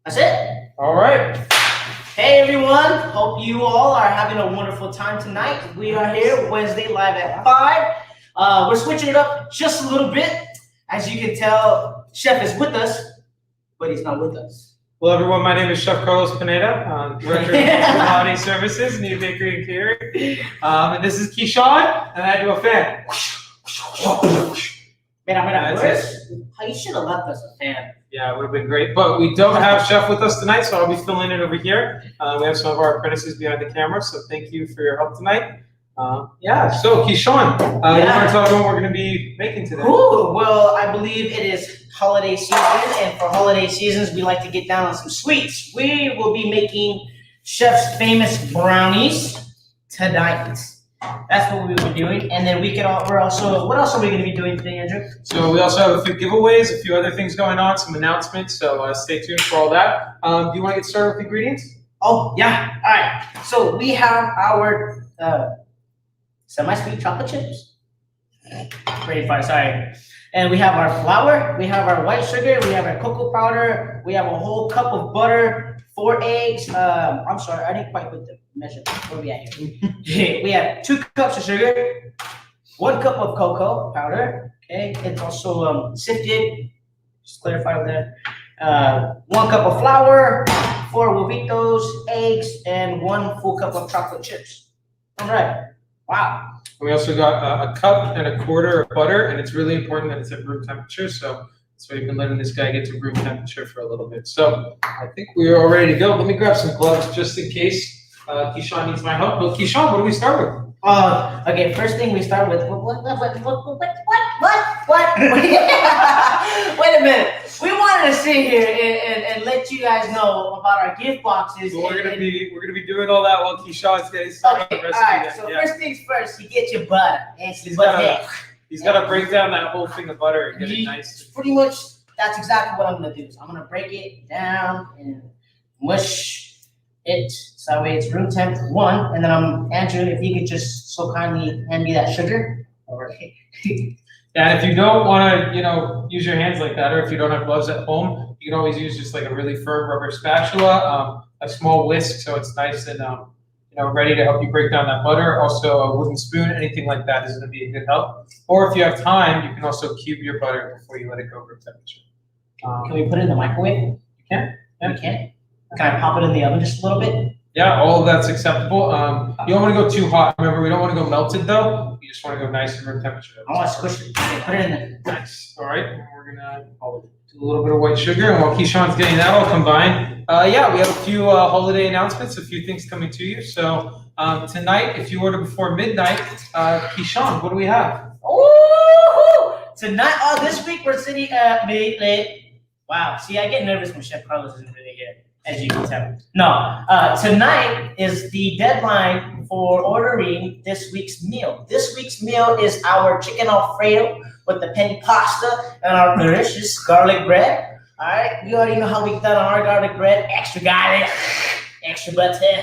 That's it. All right. Hey everyone, hope you all are having a wonderful time tonight. We are here Wednesday live at 5. We're switching it up just a little bit. As you can tell, Chef is with us, but he's not with us. Well, everyone, my name is Chef Carlos Pineda, Director of Holiday Services, Kneaded Bakery and Catering. And this is Kishon, and I do a fan. You should have left us a fan. Yeah, it would have been great. But we don't have Chef with us tonight, so I'll be filling in over here. We have some of our apprentices behind the camera, so thank you for your help tonight. So Kishon, you want to tell everyone what we're going to be making today? Ooh, well, I believe it is holiday season, and for holiday seasons, we like to get down on some sweets. We will be making Chef's famous brownies tonight. That's what we will be doing, and then what else are we going to be doing today, Andrew? So we also have a few giveaways, a few other things going on, some announcements, so stay tuned for all that. Do you want to get started with ingredients? Oh, yeah. All right. So we have our semi-sweet chocolate chips. Sorry. And we have our flour, we have our white sugar, we have our cocoa powder, we have a whole cup of butter, 4 eggs. I'm sorry, I didn't quite put the measurement. Where are we at here? We have 2 cups of sugar, 1 cup of cocoa powder. Okay, it's also sifted. Just clarify with that. 1 cup of flour, 4 huevitos, eggs, and 1 full cup of chocolate chips. All right. Wow. We also got a cup and a quarter of butter, and it's really important that it's at room temperature. So we've been letting this guy get to room temperature for a little bit. So I think we are all ready to go. Let me grab some gloves just in case Kishon needs my help. But Kishon, what do we start with? Okay. First thing we start with what? Wait a minute. We wanted to sit here and let you guys know about our gift boxes. So we're gonna be doing all that while Kishon's getting started. Okay, all right. So first things first, you get your butter. He's got to break down that whole thing of butter and get it nice. Pretty much, that's exactly what I'm gonna do. So I'm gonna break it down and mush it so that way it's room temp 1. And then Andrew, if you could just so kindly hand me that sugar. All right. Yeah, if you don't want to, use your hands like that, or if you don't have gloves at home, you can always use just like a really firm rubber spatula, a small whisk, so it's nice and ready to help you break down that butter. Also, a wooden spoon, anything like that is going to be a good help. Or if you have time, you can also cube your butter before you let it go room temperature. Can we put it in the microwave? You can. Yeah. We can. Can I pop it in the oven just a little bit? Yeah, all of that's acceptable. You don't want to go too hot. Remember, we don't want to go melted though. You just want to go nice and room temperature. I want to squish it. Okay, put it in there. Nice. All right. And we're gonna do a little bit of white sugar, and while Kishon's getting that all combined, we have a few holiday announcements, a few things coming to you. So tonight, if you order before midnight, Kishon, what do we have? Ooh! Tonight, this week we're sitting at midnight. Wow. See, I get nervous when Chef Carlos isn't really here, as you can tell. No, tonight is the deadline for ordering this week's meal. This week's meal is our chicken Alfredo with the penne pasta and our delicious garlic bread. All right, you already know how we done our garlic bread. Extra garlic, extra butter.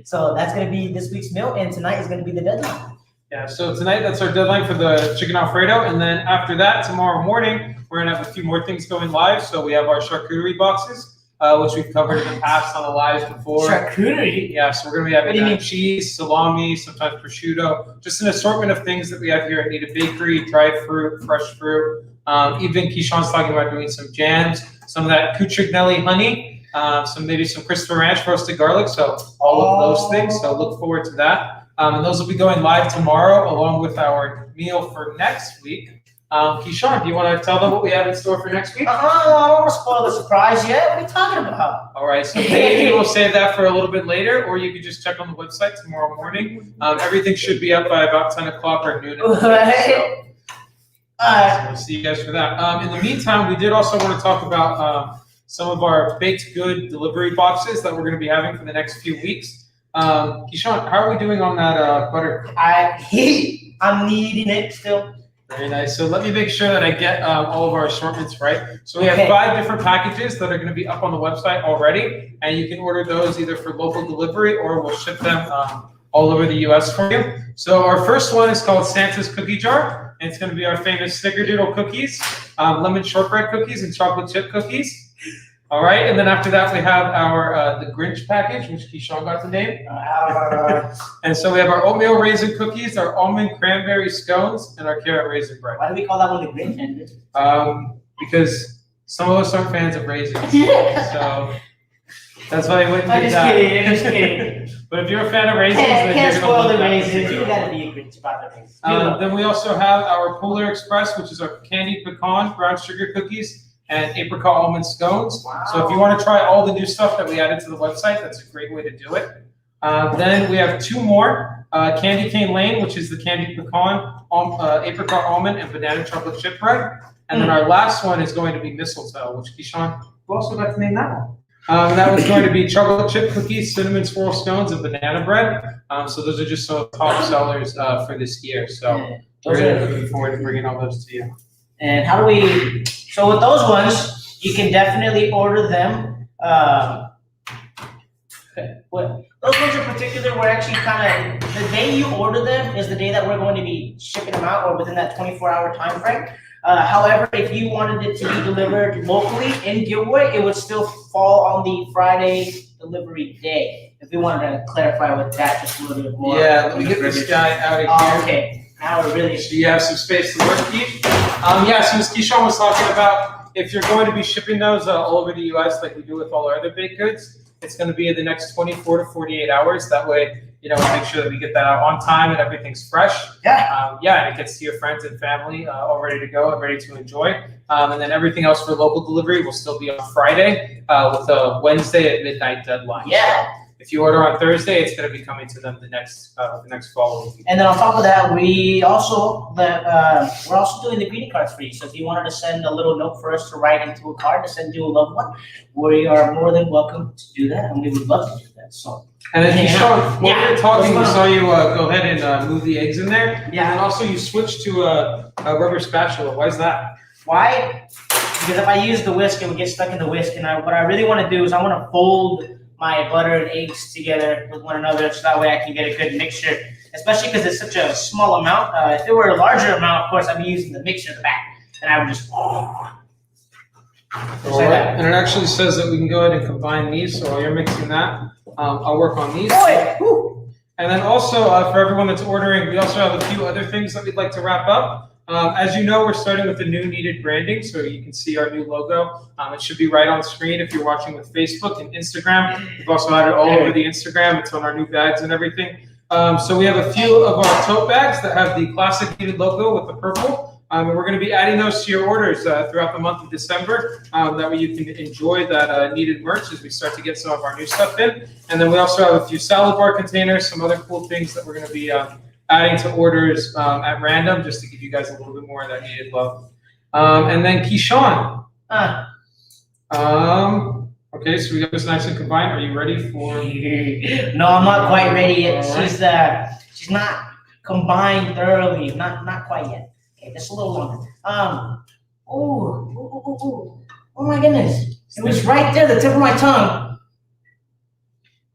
So that's gonna be this week's meal, and tonight is gonna be the deadline. Yeah, so tonight that's our deadline for the chicken Alfredo, and then after that, tomorrow morning, we're gonna have a few more things going live. So we have our charcuterie boxes, which we've covered in the past on the lives before. Charcuterie? Yeah, so we're gonna be having cheese, salami, sometimes prosciutto, just an assortment of things that we have here at Kneaded Bakery, dried fruit, fresh fruit. Even Kishon's talking about doing some jams, some of that Cuccignelli honey, maybe some Christopher Ranch roasted garlic. So all of those things. So look forward to that. And those will be going live tomorrow along with our meal for next week. Kishon, do you want to tell them what we have in store for next week? I don't want to spoil the surprise yet. What are you talking about? All right, so maybe we'll save that for a little bit later, or you can just check on the website tomorrow morning. Everything should be up by about 10 o'clock or noon. So we'll see you guys for that. In the meantime, we did also want to talk about some of our baked good delivery boxes that we're going to be having for the next few weeks. Kishon, how are we doing on that butter? I'm kneading it still. Very nice. So let me make sure that I get all of our assortments right. So we have 5 different packages that are going to be up on the website already, and you can order those either for local delivery or we'll ship them all over the U.S. for you. So our first one is called Santa's Cookie Jar. and it's going to be our famous snickerdoodle cookies, lemon shortbread cookies, and chocolate chip cookies. All right, and then after that we have our the Grinch package, which Kishon got the name. And so we have our oatmeal raisin cookies, our almond cranberry scones, and our carrot raisin bread. Why do we call that one the Grinch? Because some of us aren't fans of raisins, so that's why we went. I'm just kidding. But if you're a fan of raisins, then Can't you're spoil gonna the love raisins. that. You gotta be a Grinch about the raisins. Then we also have our Polar Express, which is our candied pecan brown sugar cookies and apricot almond scones. Wow. So if you want to try all the new stuff that we added to the website, that's a great way to do it. Then we have two more, Candy Cane Lane, which is the candied pecan, apricot almond, and banana chocolate chip bread. And then our last one is going to be mistletoe, which Kishon, who also got to name that one? That was going to be chocolate chip cookies, cinnamon swirl scones, and banana bread. So those are just some top sellers for this year. So we're really looking forward to bringing all those to you. And how do we? So with those ones, you can definitely order them. Those ones in particular, we're actually kind of the day you order them is the day that we're going to be shipping them out, or within that 24-hour time frame. However, if you wanted it to be delivered locally in Gilroy, it would still fall on the Friday delivery day. If we wanted to clarify with that just a little bit more. Yeah, let me get this guy out of here. Okay, now we're really. So you have some space to work, Keith. Yeah, so as Kishon was talking about, if you're going to be shipping those all over the U.S. like we do with all our other baked goods, it's going to be in the next 24 to 48 hours. That way, we make sure that we get that out on time and everything's fresh. Yeah. And it gets to your friends and family all ready to go and ready to enjoy. And then everything else for local delivery will still be on Friday with a Wednesday at midnight deadline. Yeah. So if you order on Thursday, it's going to be coming to them the next following week. And then on top of that, we're also doing the greeting cards for you. So if you wanted to send a little note for us to write into a card to send to a loved one, we are more than welcome to do that, and we would love to do that. So. And then Kishon, when we were talking, we What's saw you go ahead and move the eggs in there. Yeah. And also you switched to a rubber spatula. Why is that? Why? Because if I use the whisk, it would get stuck in the whisk. And what I really want to do is I want to fold my butter and eggs together with one another, so that way I can get a good mixture. Especially because it's such a small amount. If it were a larger amount, of course, I'd be using the mixer in the back, and I would just. All right. And it actually says that we can go ahead and combine these. So while you're mixing that, I'll work on these. And then also for everyone that's ordering, we also have a few other things that we'd like to wrap up. As you know, we're starting with the new Kneaded branding, so you can see our new logo. It should be right on screen if you're watching with Facebook and Instagram. We've also had it all over the Instagram. It's on our new bags and everything. So we have a few of our tote bags that have the classic Kneaded logo with the purple. And we're going to be adding those to your orders throughout the month of December. That way you can enjoy that Kneaded merch as we start to get some of our new stuff in. And then we also have a few salad bar containers, some other cool things that we're going to be adding to orders at random, just to give you guys a little bit more of that Kneaded love. And then Kishon. Okay, so we got this nice and combined. Are you ready for? No, I'm not quite ready yet. Right. She's not combined thoroughly. Not quite yet. Okay, just a little longer. Oh my goodness! It was right there, the tip of my tongue.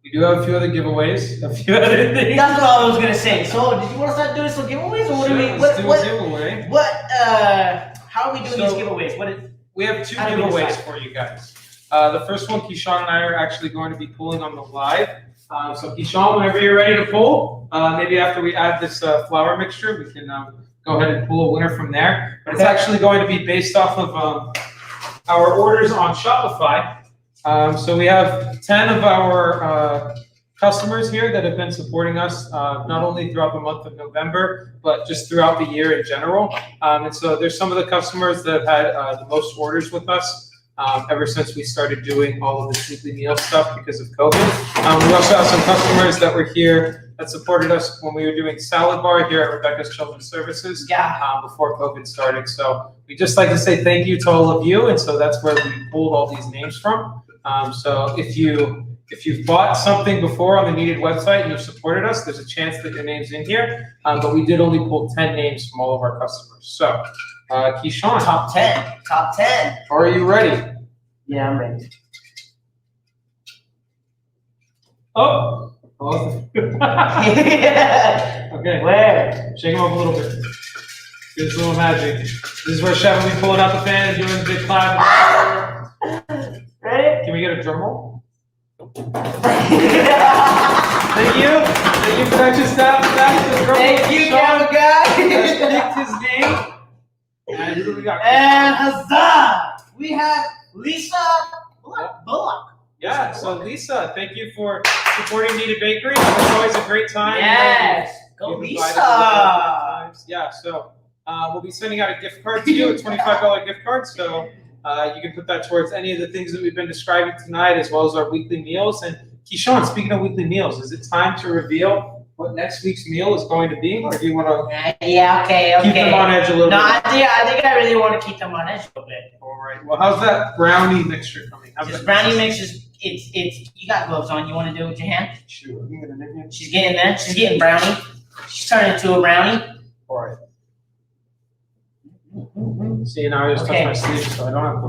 We do have a few other giveaways, a few other things. That's what I was gonna say. So, did you want to start doing some giveaways, or what do we? Let's do a giveaway. How are we doing these giveaways? We have two giveaways for you guys. The first one, Kishon and I are actually going to be pulling on the live. So Kishon, whenever you're ready to pull, maybe after we add this flour mixture, we can go ahead and pull a winner from there. But it's actually going to be based off of our orders on Shopify. So we have 10 of our customers here that have been supporting us not only throughout the month of November, but just throughout the year in general. And so there's some of the customers that have had the most orders with us ever since we started doing all of the weekly meal stuff because of COVID. We also have some customers that were here that supported us when we were doing salad bar here at Rebecca's Children's Services before COVID started. So we just like to say thank you to all of you. And so that's where we pulled all these names from. So if you've bought something before on the Kneaded website and you've supported us, there's a chance that your name's in here. But we did only pull 10 names from all of our customers. So Kishon. Top 10. Are you ready? Yeah, I'm ready. Oh. Okay. Where? Shake them up a little bit. do this little magic. This is where Chef will be pulling out the fan and doing the big clap. Ready? Can we get a drum roll? Thank you. Thank you for that. Just that. Thank you, camera guy. Picked his name. And who do we got? And huzzah! We have Lisa Bullock. Yeah, so Lisa, thank you for supporting Kneaded Bakery. It's always a great time. Yes, go You've invited Lisa. us. Yeah, so we'll be sending out a gift card to you, a $25 gift card. So you can put that towards any of the things that we've been describing tonight, as well as our weekly meals. And Kishon, speaking of weekly meals, is it time to reveal what next week's meal is going to be, or do you want to Yeah, okay. keep them on edge a little No, bit? I think I really want to keep them on edge a little bit. All right. Well, how's that brownie mixture coming? This brownie mix is it's you got gloves on. You want to do it with your hand? Sure. She's getting there. She's getting brownie. She's turning into a brownie. All right. See, now I just touched my sleeve, so I don't have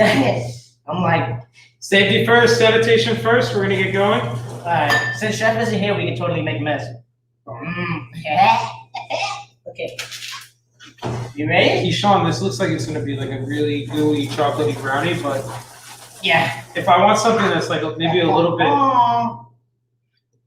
to. I'm like, Safety first, sanitation first. We're gonna get going. all right. Since Chef isn't here, we can totally make a mess. Okay. You ready? Kishon, this looks like it's gonna be like a really gooey, chocolatey brownie, but Yeah. if I want something that's like maybe a little bit,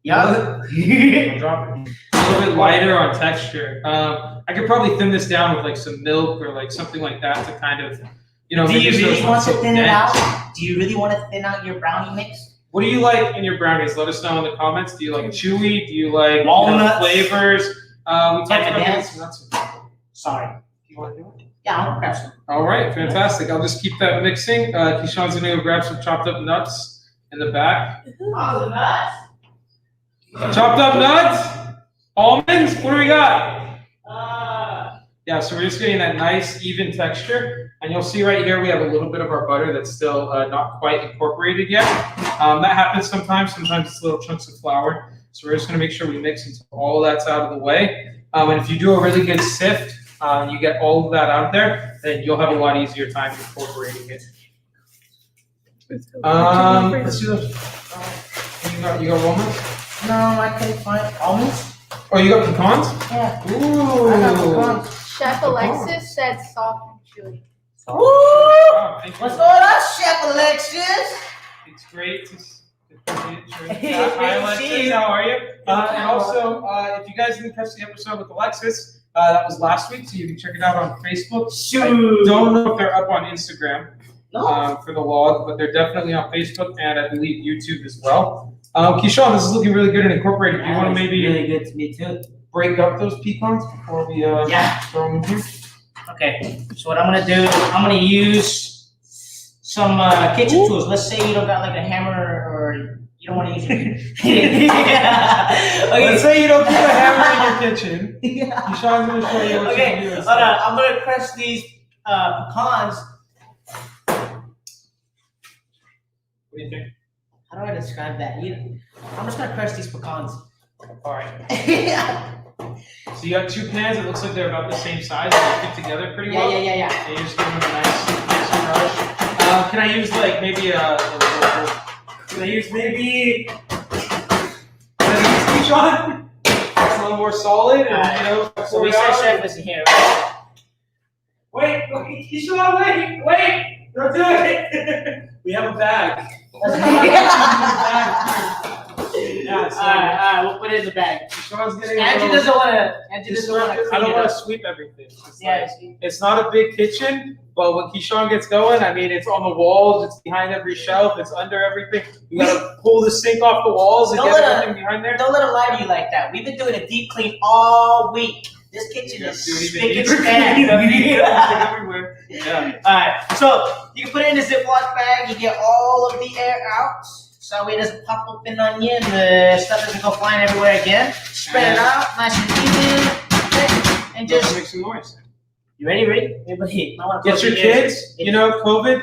Yeah. drop it. A little bit lighter on texture, I could probably thin this down with like some milk or like something like that to kind of, you know. Do you really want to thin it dense. out? Do you really want to thin out your brownie mix? What do you like in your brownies? Let us know in the comments. Do you like chewy? Do you like Walnuts? Flavors? We talked about doing Macadamias? some nuts. Sorry. Do you want to do it? Yeah, I'm gonna grab some. All right, fantastic. I'll just keep that mixing. Kishon's gonna go grab some chopped up nuts in the back. Oh, the nuts. Chopped up nuts, almonds. What do we got? Yeah, so we're just getting that nice even texture, and you'll see right here we have a little bit of our butter that's still not quite incorporated yet. That happens sometimes. Sometimes it's little chunks of flour. So we're just gonna make sure we mix until all that's out of the way. And if you do a really good sift, you get all of that out there, then you'll have a lot easier time incorporating it. Let's do this. You got walnuts? No, I couldn't find almonds. Oh, you got pecans? Yeah. Ooh. I got pecans. Chef Alexis said soft and chewy. Woo! Wow, thank you. What's going on, Chef Alexis? It's great to see you. Hey, Hi, great to Alexis. see you. How are you? And also, if you guys didn't catch the episode with Alexis, that was last week, so you can check it out on Facebook. Shoot. I don't know if they're up on Instagram No. for the log, but they're definitely on Facebook and I believe YouTube as well. Kishon, this is looking really good and incorporated. Do you want to maybe really good to me too. break up those pecans before we Yeah. throw them in here? Okay. So what I'm gonna do, I'm gonna use some kitchen tools. Let's say you don't got like a hammer or you don't want to use your. Yeah. Okay. Let's say you don't keep a hammer in your kitchen. Yeah. Kishon's going to show you what Okay. you can do. Hold on. I'm gonna crush these pecans. What do you think? How do I describe that? I'm just gonna crush these pecans. All right. Yeah. So you got two pans. It looks like they're about the same size. They fit together pretty well. Yeah. And you just give them a nice crush. Can I use like maybe can I use maybe? Can I use Kishon? It's a little more solid, and you know. So we say Chef isn't here, right? Wait, Kishon, wait! Don't do it. We have a bag. Yeah, so Alright, we'll put it in the bag. Kishon's getting Angie doesn't wanna. Angie doesn't wanna. I don't want to sweep everything. It's Yeah. like- it's not a big kitchen, but when Kishon gets going, I mean, it's on the walls, it's behind every shelf, it's under everything. You gotta pull the sink off the walls and Don't get let everything behind there. Don't let her lie to you like that. We've been doing a deep clean all week. This kitchen is spick and span. Everywhere. Yeah. Alright, so you can put it in a Ziploc bag. You get all of the air out. So that way it doesn't pop open on you and the stuff doesn't go flying everywhere again. Spread it out, nice and even. Okay, and just. Make some noise. You ready? Everybody, I wanna Get close your the ears. kids, you know, COVID.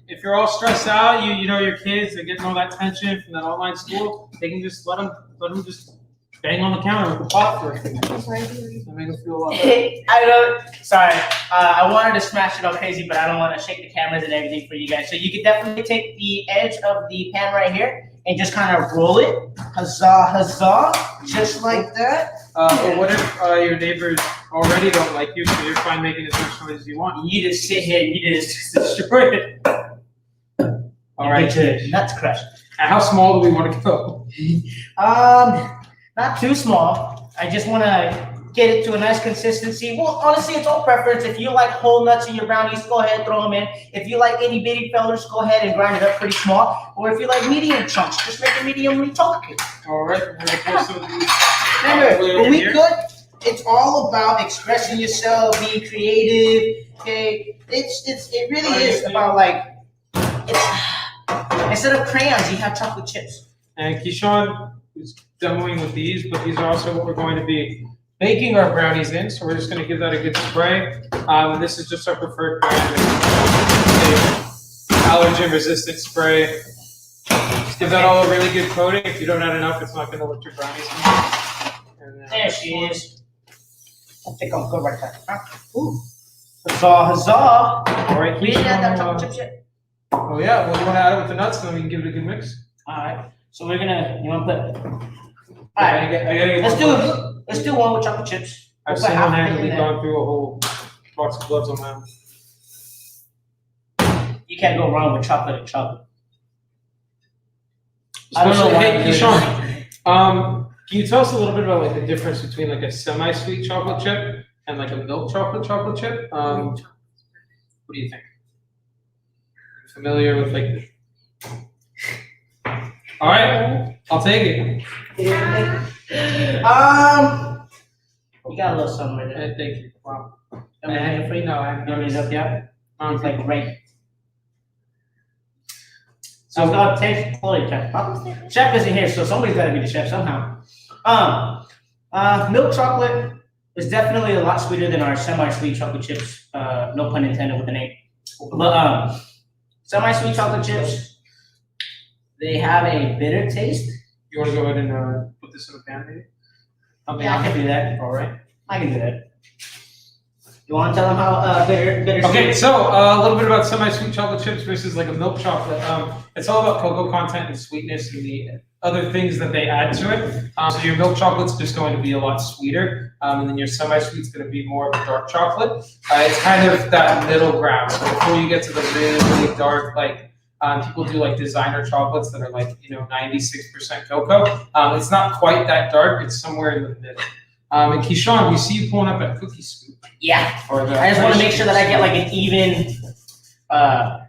If you're all stressed out, you know your kids, they're getting all that tension from that online school, they can just let them just bang on the counter with the pot for a few minutes. That make them feel a lot better. I don't. Sorry, I wanted to smash it all crazy, but I don't want to shake the cameras and everything for you guys. So you can definitely take the edge of the pan right here and just kind of roll it, huzzah, huzzah, just like that. But what if your neighbors already don't like you, so you're fine making as much noise as you want? You just sit here and you just destroy it. All right. Get your nuts crushed. And how small do we want to go? Not too small. I just want to get it to a nice consistency. Well, honestly, it's all preference. If you like whole nuts in your brownies, go ahead, throw them in. If you like itty bitty fellers, go ahead and grind it up pretty small. Or if you like medium chunks, just make it mediumly chunky. All right. We're gonna pour some of these. Remember, when we cook, it's all about expressing yourself, being creative. Okay, it really is about like instead of crayons, you have chocolate chips. And Kishon is demoing with these, but these are also what we're going to be baking our brownies in. So we're just going to give that a good spray. This is just our preferred brand. Allergen-resistant spray. Just give that all a really good coating. If you don't add enough, it's not going to let your brownies in. There she is. I think I'm good right there. Ooh. Huzzah, huzzah. All right, we didn't add that chocolate chips yet. Oh yeah, well you want to add it with the nuts, and then we can give it a good mix. All right. So we're gonna. You want to put? All I right. gotta get Let's do one with chocolate chips. I've We'll put half of it single-handedly in there. gone through a whole box of gloves on my own. You can't go wrong with chocolate and chocolate. I don't know Especially, why hey, I'm doing Kishon, can you tell us a little bit about like the difference between like a semi-sweet chocolate chip and like a milk chocolate chip? What do you think? Familiar with like? All right, I'll take it. You got a little something right there. Thank you. Wow. I'm gonna have it for you. No, I haven't You want me to up yet? It's like right. So So it's got taste quality chef. Chef isn't here, so somebody's got to be the chef somehow. Milk chocolate is definitely a lot sweeter than our semi-sweet chocolate chips. No pun intended with the name. But semi-sweet chocolate chips, they have a bitter taste. you want to go ahead and put this in the pan, maybe? Yeah, I can do that. All right. I can do that. You want to tell them how bitter? Okay, so a little bit about semi-sweet chocolate chips versus like a milk chocolate. It's all about cocoa content and sweetness and the other things that they add to it. So your milk chocolate's just going to be a lot sweeter, and then your semi-sweet's going to be more of a dark chocolate. It's kind of that middle ground. So before you get to the really, really dark, like people do like designer chocolates that are like 96% cocoa. It's not quite that dark. It's somewhere in the middle. And Kishon, we see you pulling up a cookie scoop. Yeah. Or the I just want to make sure that I get like an even. Oh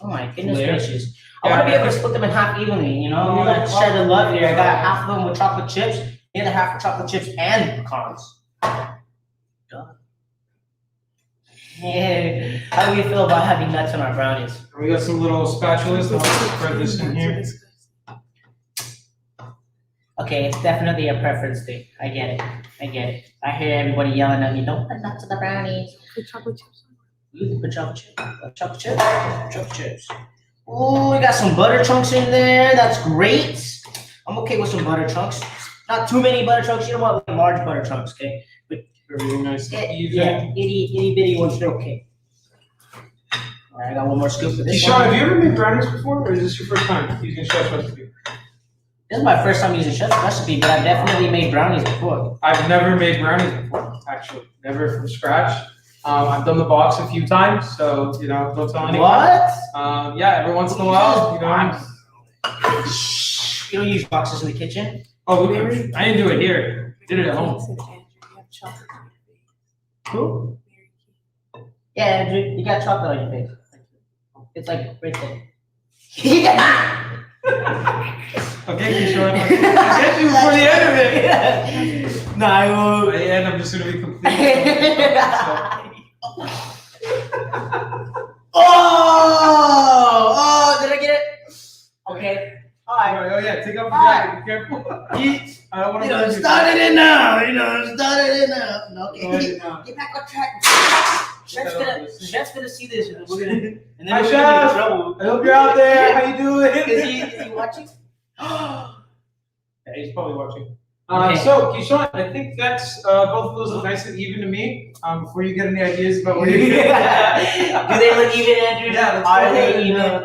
my goodness gracious! I want to be able to split them in half evenly. You know, let's share the love here. I got half of them with chocolate chips, the other half with chocolate chips and pecans. Done. Yeah. How do you feel about having nuts on our brownies? We got some little spatulas to help spread this in here. Okay, it's definitely a preference thing. I get it. I hear everybody yelling at me, don't put nuts on the brownies. Put chocolate chips on. You can put chocolate chips. Chocolate chips? Chocolate chips. Ooh, we got some butter chunks in there. That's great. I'm okay with some butter chunks. Not too many butter chunks. You don't want like large butter chunks, okay? But Very nice. yeah, itty bitty ones are okay. All right, I got one more scoop of this Kishon, one. have you ever made brownies before, or is this your first time using chef's recipe? This is my first time using chef's recipe, but I've definitely made brownies before. I've never made brownies before, actually. Never from scratch. I've done the box a few times, so don't tell anyone. What? Yeah, every once in a while, You don't use boxes in the kitchen? Oh, I didn't do it here. I did it at home. Who? Yeah, Andrew, you got chocolate on your face. It's like right there. Yeah. Okay, Kishon. I said you before the end of it. No, I won't. By the end, I'm just gonna be complete. Oh, did I get it? Okay. All right. Oh yeah, take off the Alright. jacket. Be careful. You, I don't want to. started it now. Started it now. No, okay. Get back on track. Chef's gonna see this, and we're gonna. And then Hi, we're Chef. gonna get in trouble. I hope you're out there. How you doing? Is he watching? Yeah, he's probably watching. Okay. So, Kishon, I think that's both of those look nice and even to me. Before you get any ideas about where you're Do they look even, Andrew? Yeah, Are they even?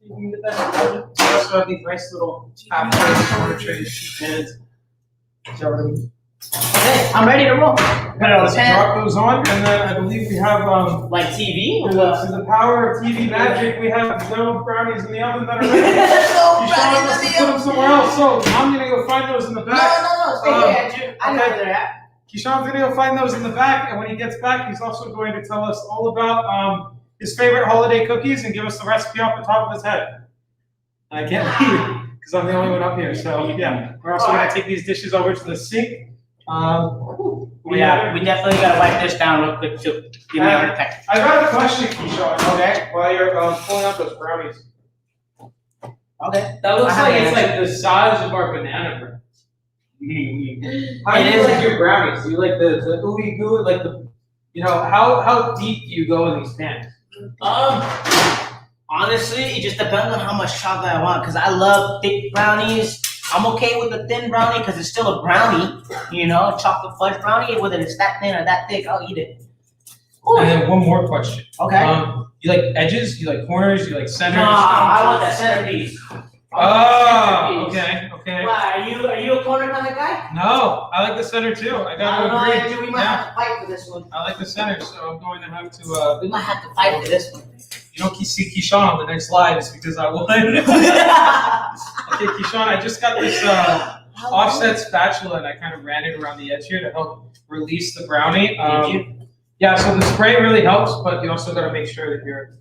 You can get that. We also have these nice little half-price corner trays. And Okay, I'm ready to roll. Put it on the Let's pan. drop those on, and then I believe we have Like TV? Or through what? the power of TV magic, we have no brownies in the oven that are ready. No Kishon brownies must in have the put them oven. somewhere else, so I'm gonna go find those in the No, back. stay here, Andrew. I know okay. where they're at. Kishon's gonna go find those in the back, and when he gets back, he's also going to tell us all about his favorite holiday cookies and give us the recipe off the top of his head. And I can't wait because I'm the only one up here. So yeah, we're also gonna take these dishes over to the sink. Yeah, we definitely gotta wipe this down real quick too. Give me a second. I got a question, Kishon. Okay. While you're pulling out those brownies. Okay. That looks I have like an it's answer. like the size of our banana bread. How do It you is. like your brownies? Do you like the ooey gooey, like the, how deep do you go in these pans? Honestly, it just depends on how much chocolate I want. Cause I love thick brownies. I'm okay with the thin brownie because it's still a brownie. Chocolate fudge brownie. Whether it's that thin or that thick, I'll eat it. Ooh. And then one more question. Okay. You like edges? You like corners? You like centers? I want that centerpiece. Oh, okay. Why, are you a corner kind of guy? No, I like the center too. I I gotta don't know, agree. Andrew, we might have to fight for this one. I like the center, so I'm going to have to. We might have to fight for this one. You don't see Kishon on the next slide, it's because I won. Okay, Kishon, I just got this offset spatula, and I kind of ran it around the edge here to help release the brownie. Yeah, so the spray really helps, but you also got to make sure that you're,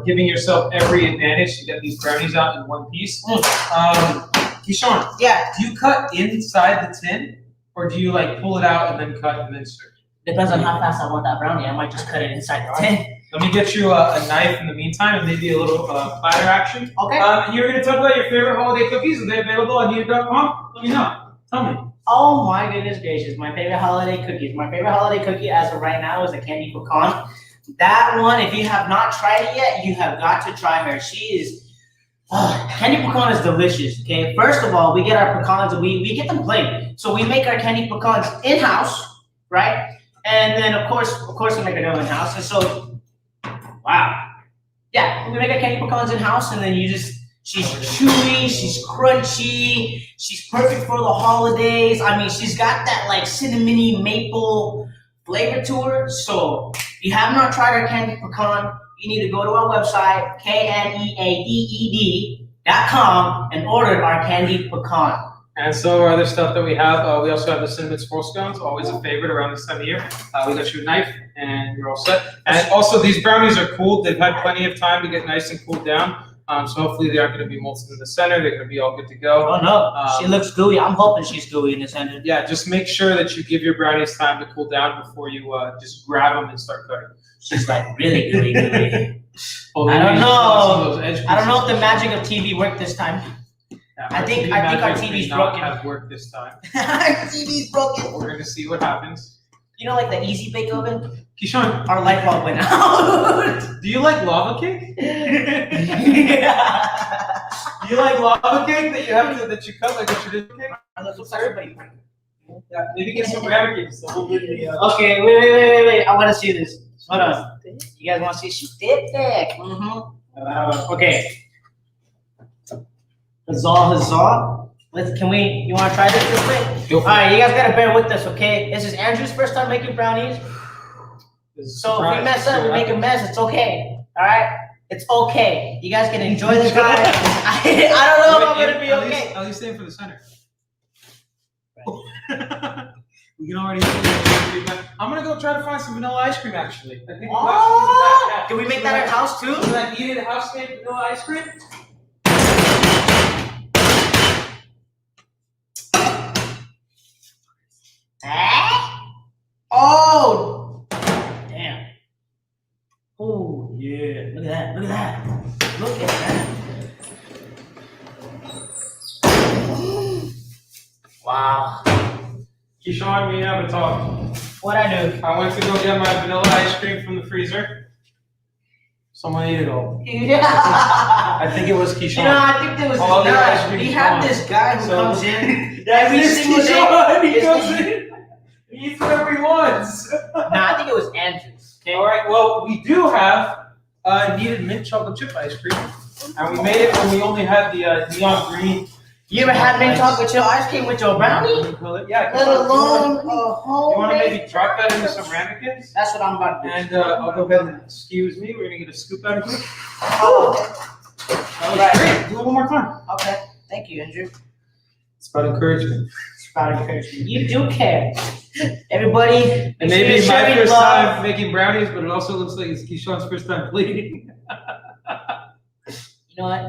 giving yourself every advantage to get these brownies out in one piece. Kishon, Yeah, do you cut inside the tin, or do you like pull it out and then cut and then stir? depends on how fast I want that brownie. I might just cut it inside the tin. Let me get you a knife in the meantime, and maybe a little platter action. Okay. You're going to talk about your favorite holiday cookies. Are they available on Kneaded.com? Let me know. Tell me. Oh my goodness gracious, my favorite holiday cookies. My favorite holiday cookie as of right now is a candy pecan. That one, if you have not tried it yet, you have got to try her. She is, candy pecan is delicious, okay? First of all, we get our pecans, we get them plain. So we make our candy pecans in-house, right? And then of course we make our dough in-house. And so, wow. Yeah, we make our candy pecans in-house, and then she's chewy, she's crunchy, she's perfect for the holidays. I mean, she's got that like cinnamony maple flavor to her. So if you have not tried our candy pecan, you need to go to our website, kneaded.com, and order our candy pecan. And so our other stuff that we have, we also have the cinnamon swirl scones, always a favorite around this time of year. We got you a knife, and you're all set. And also, these brownies are cooled. They've had plenty of time to get nice and cooled down. So hopefully they aren't going to be molten in the center. They're going to be all good to go. Oh no, she looks gooey. I'm hoping she's gooey in the center. Yeah, just make sure that you give your brownies time to cool down before you just grab them and start cutting. She's like really gooey. Well, I don't maybe know. some of those edge I don't know if the pieces. magic of TV worked this time. Yeah, I think magic our may TV's not broken. have worked this time. Our TV's broken. We're going to see what happens. You know, like the Easy Bake Oven? Kishon, Our light bulb went out. do you like lava cake? Yeah. Do you like lava cake that you cut like a traditional cake? Looks like everybody. Yeah, maybe get some rabbit cakes. Okay, wait. I want to see this. Hold on. You guys want to see? She did thick. Mm-hmm. Okay. Huzzah. You want to try this real quick? Go for it. Alright, you guys gotta bear with us, okay? This is Andrew's first time making brownies. So if we mess up, we make a mess, it's okay. Alright? It's okay. You guys can enjoy the ride. I don't know if I'm gonna be okay. At least aim for the center. We can already see. I'm gonna go try to find some vanilla ice cream actually. I think Can we make that at house too? Like Kneaded house-made vanilla ice cream? Oh! Damn. Oh, yeah. Look at that. Look at that. Wow. Kishon, me and I have a talk. What'd I do? I went to go get my vanilla ice cream from the freezer. Someone ate it all. Yeah. I think it was Kishon. I think there was All this the ice guy. cream We is have gone. this guy who So- comes in Yeah, every it's single day. Kishon. He It's- comes in. He eats whatever he wants. Nah, I think it was Andrew's. Okay. All right. Well, we do have Kneaded mint chocolate chip ice cream, and we made it when we only had the neon green You ever had mint chocolate chip ice cream with your brownie? Yeah. Let alone a You want to homemade. maybe drop that into some ramekins? That's what I'm about to do. And I'll go ahead and excuse me. We're gonna get a scoop out of here. Oh, That was Right. great. Do it one more time. okay. Thank you, Andrew. It's about encouragement. It's about encouragement. You do care. Everybody, And make sure maybe you're my sharing first love. time making brownies, but it also looks like it's Kishon's first time bleeding. You know what?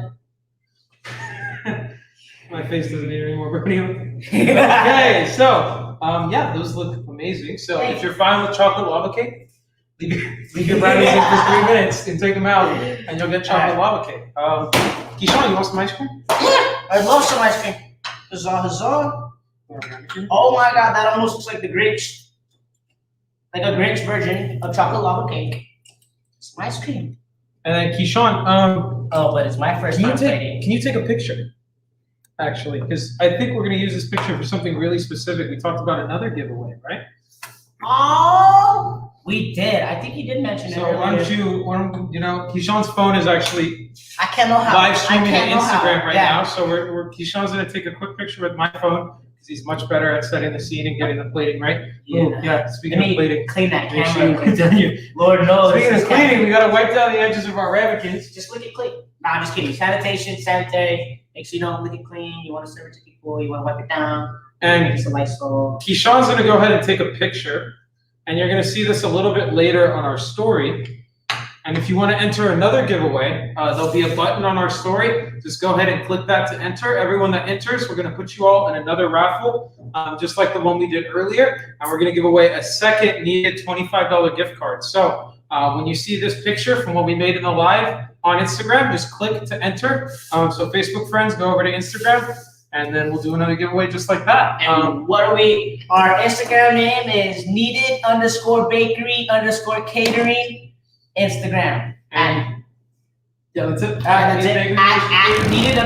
My face doesn't need any more brownie. Okay, so yeah, those look amazing. So if you're fine with chocolate lava cake, leave your brownies in for 3 minutes and take them out, and you'll get chocolate lava cake. Kishon, you want some ice cream? I love some ice cream. Huzzah, huzzah. Oh my god, that almost looks like the Grinch. Like a Grinch version of chocolate lava cake. Some ice cream. And then Kishon, Oh, but it's my first time plating. can you take a picture? Actually, because I think we're going to use this picture for something really specific. We talked about another giveaway, right? Oh, we did. I think you did mention it So earlier. why don't you know, Kishon's phone is actually I can't know how. live streaming I can't to know how. Instagram right Yeah. now. So Kishon's going to take a quick picture with my phone because he's much better at setting the scene and getting the plating right. Yeah. Ooh, yeah. Speaking of plating, Clean that make sure camera. you continue. Lord knows. Speaking this of cleaning, camera- we got to wipe down the edges of our ramekins. Just lick it clean. Nah, I'm just kidding. Sanitation, sanitary. Make sure you don't lick it clean. You want to serve it to people. You want to wipe it down. And It's a Lysol. Kishon's going to go ahead and take a picture, and you're going to see this a little bit later on our story. And if you want to enter another giveaway, there'll be a button on our story. Just go ahead and click that to enter. Everyone that enters, we're going to put you all in another raffle, just like the one we did earlier. And we're going to give away a second Kneaded $25 gift card. So when you see this picture from what we made in the live on Instagram, just click to enter. So Facebook friends, go over to Instagram, and then we'll do another giveaway just like that. And what are we? Our Instagram name is Kneaded_bakery_catering Instagram. And yeah, that's it. That's it. Kneaded At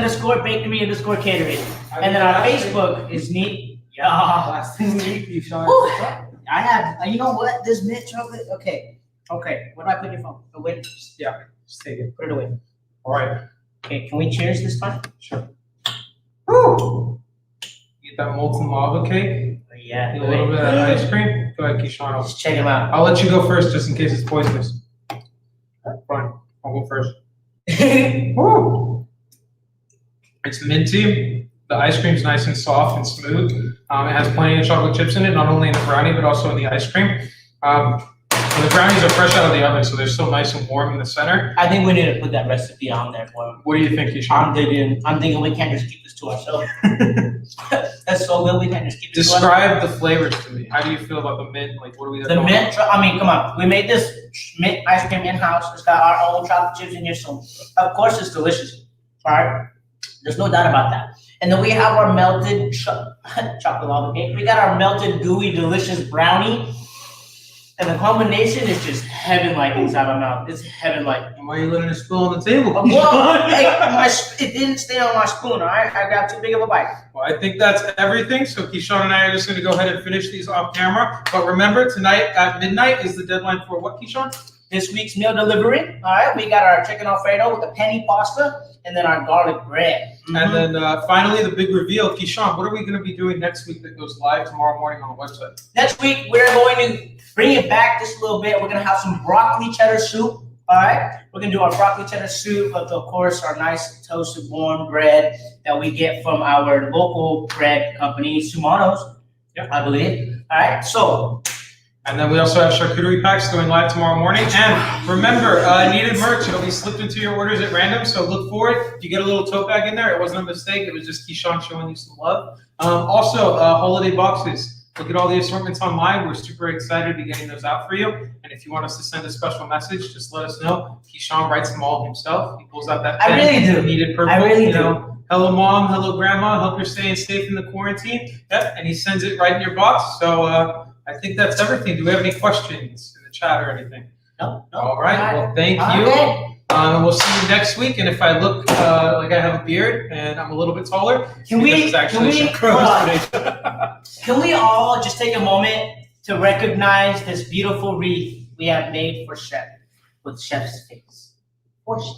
Kneaded_bakery_catering. And then our Facebook is Neat. Yeah. Last thing we eat, Kishon. Whew. I have. You know what? This mint chocolate. Okay. Okay. Where do I put your phone? Oh, wait. Just take it. Put it away. All right. Okay. Can we cheers this time? Sure. Woo! Get that molten lava cake. Yeah. Get a little bit of ice cream. Go ahead, Kishon. Just check them out. I'll let you go first just in case it's poisonous. Fine. I'll go first. Woo! It's minty. The ice cream's nice and soft and smooth. It has plenty of chocolate chips in it, not only in the brownie, but also in the ice cream. The brownies are fresh out of the oven, so they're still nice and warm in the center. I think we need to put that recipe on there for them. What do you think, Kishon? I'm thinking we can't just keep this to ourselves. That's so good. We can't just keep this to ourselves. Describe the flavors to me. How do you feel about the mint? Like, what do we? The mint, I mean, come on. We made this mint ice cream in-house. It's got our own chocolate chips in here, so of course it's delicious. All right? There's no doubt about that. And then we have our melted chocolate lava cake. We got our melted, gooey, delicious brownie. And the combination is just heaven-like inside my mouth. It's heaven-like. Why are you letting it spill on the table? Well, it didn't stay on my spoon, all right? I got too big of a bite. Well, I think that's everything. So Kishon and I are just going to go ahead and finish these off camera. But remember, tonight at midnight is the deadline for what, Kishon? This week's meal delivery, all right? We got our chicken Alfredo with the penny pasta and then our garlic bread. And then finally, the big reveal. Kishon, what are we going to be doing next week that goes live tomorrow morning on the website? Next week, we're going to bring it back just a little bit. We're going to have some broccoli cheddar soup, all right? We're going to do our broccoli cheddar soup with, of course, our nice toasted warm bread that we get from our local bread company, Sumano's, I believe. All right, so. And then we also have charcuterie packs going live tomorrow morning. And remember, Kneaded merch, it'll be slipped into your orders at random. So look for it. If you get a little tote bag in there, it wasn't a mistake. It was just Kishon showing you some love. Also, holiday boxes. Look at all the assortments online. We're super excited to be getting those out for you. And if you want us to send a special message, just let us know. Kishon writes them all himself. He pulls out that pen. I really do. Kneaded purple. I really you do. know, hello, Mom. Hello, Grandma. Hope you're staying safe in the quarantine. Yep. And he sends it right in your box. So I think that's everything. Do we have any questions in the chat or anything? No. All right. Well, thank you. Okay. We'll see you next week. And if I look like I have a beard and I'm a little bit taller, Can we all just take a moment to recognize this beautiful wreath we have made for Chef with Chef's face? For Chef.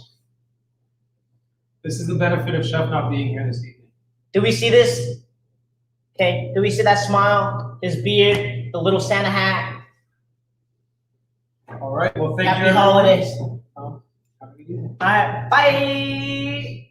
This is the benefit of Chef not being here this evening. Do we see this? Okay, do we see that smile, his beard, the little Santa hat? All right. Well, thank you, Happy everyone. holidays. Have a good evening. All right, bye.